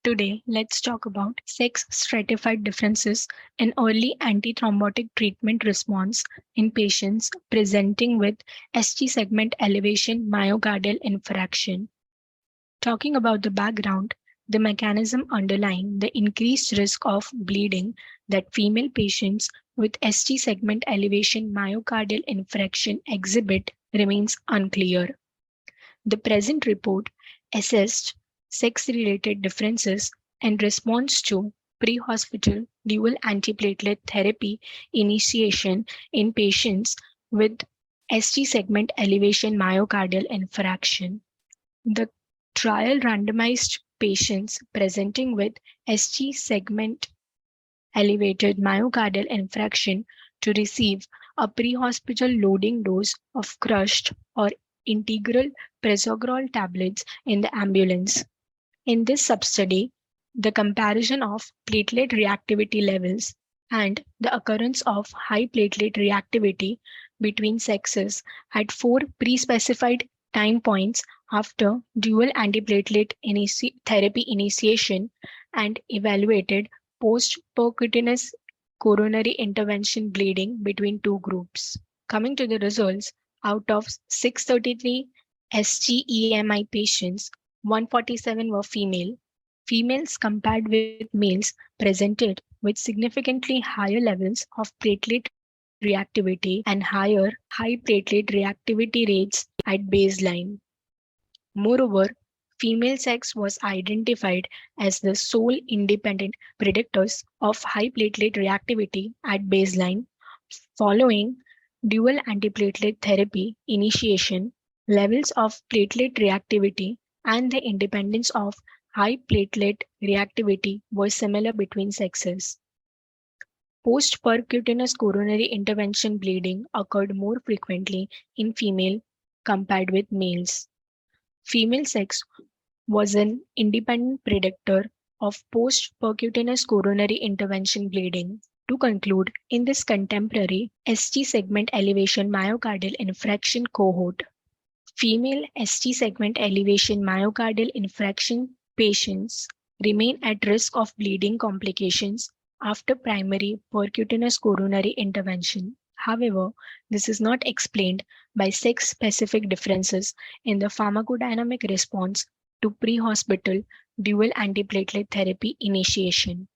Today, let's talk about sex-stratified differences in early antithrombotic treatment response in patients presenting with ST segment elevation myocardial infarction. Talking about the background, the mechanism underlying the increased risk of bleeding that female patients with ST segment elevation myocardial infarction exhibit remains unclear. The present report assessed sex-related differences in response to pre-hospital dual antiplatelet therapy initiation in patients with ST segment elevation myocardial infarction. The trial randomized patients presenting with ST segment elevated myocardial infarction to receive a pre-hospital loading dose of crushed or integral prasugrel tablets in the ambulance. In this substudy, the comparison of platelet reactivity levels and the occurrence of high platelet reactivity between sexes at four pre-specified time points after dual antiplatelet therapy initiation and evaluated post-percutaneous coronary intervention bleeding between two groups. Coming to the results, out of 633 STEMI patients, 147 were female. Females compared with males presented with significantly higher levels of platelet reactivity and higher high platelet reactivity rates at baseline. Moreover, female sex was identified as the sole independent predictors of high platelet reactivity at baseline following dual antiplatelet therapy initiation. Levels of platelet reactivity and the independence of high platelet reactivity were similar between sexes. Post-percutaneous coronary intervention bleeding occurred more frequently in female compared with males. Female sex was an independent predictor of post-percutaneous coronary intervention bleeding. To conclude, in this contemporary ST segment elevation myocardial infarction cohort, female ST segment elevation myocardial infarction patients remain at risk of bleeding complications after primary percutaneous coronary intervention. However, this is not explained by sex-specific differences in the pharmacodynamic response to pre-hospital dual antiplatelet therapy initiation.